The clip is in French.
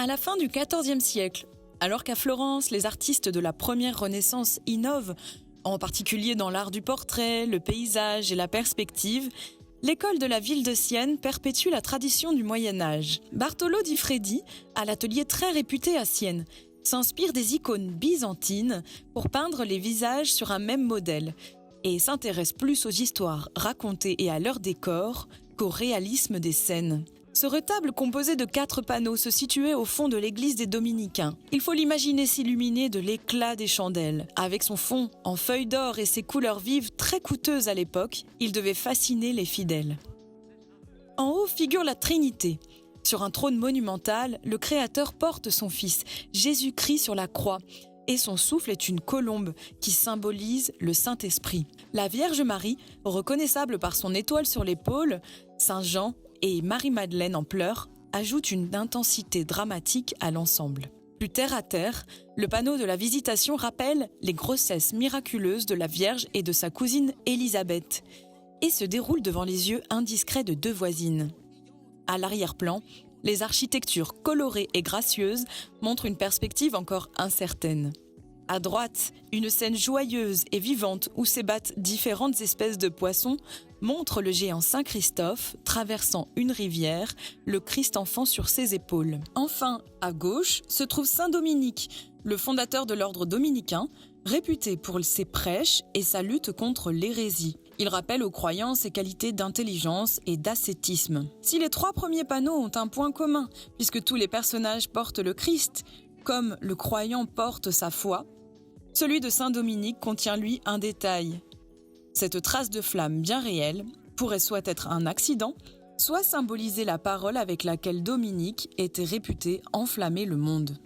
À la fin du XIVe siècle, alors qu'à Florence, les artistes de la première Renaissance innovent, en particulier dans l'art du portrait, le paysage et la perspective, l'école de la ville de Sienne perpétue la tradition du Moyen-Âge. Bartolo di Freddi, à l'atelier très réputé à Sienne, s'inspire des icônes byzantines pour peindre les visages sur un même modèle et s'intéresse plus aux histoires racontées et à leur décor qu'au réalisme des scènes. Ce retable composé de 4 panneaux se situait au fond de l'église des Dominicains. Il faut l'imaginer s'illuminer de l'éclat des chandelles. Avec son fond en feuilles d'or et ses couleurs vives très coûteuses à l'époque, il devait fasciner les fidèles. En haut figure la Trinité. Sur un trône monumental, le Créateur porte son Fils, Jésus-Christ sur la croix, et son souffle est une colombe qui symbolise le Saint-Esprit. La Vierge Marie, reconnaissable par son étoile sur l'épaule, Saint Jean et Marie-Madeleine en pleurs, ajoutent une intensité dramatique à l'ensemble. Plus terre à terre, le panneau de la Visitation rappelle les grossesses miraculeuses de la Vierge et de sa cousine Élisabeth, et se déroule devant les yeux indiscrets de 2 voisines. À l'arrière-plan, les architectures colorées et gracieuses montrent une perspective encore incertaine. À droite, une scène joyeuse et vivante où s'ébattent différentes espèces de poissons montre le géant Saint Christophe traversant une rivière, le Christ enfant sur ses épaules. Enfin, à gauche, se trouve Saint Dominique, le fondateur de l'ordre dominicain, réputé pour ses prêches et sa lutte contre l'hérésie. Il rappelle aux croyants ses qualités d'intelligence et d'ascétisme. Si les 3 premiers panneaux ont un point commun, puisque tous les personnages portent le Christ, comme le croyant porte sa foi, celui de Saint Dominique contient lui un détail. Cette trace de flamme bien réelle pourrait soit être un accident, soit symboliser la parole avec laquelle Dominique était réputé enflammer le monde.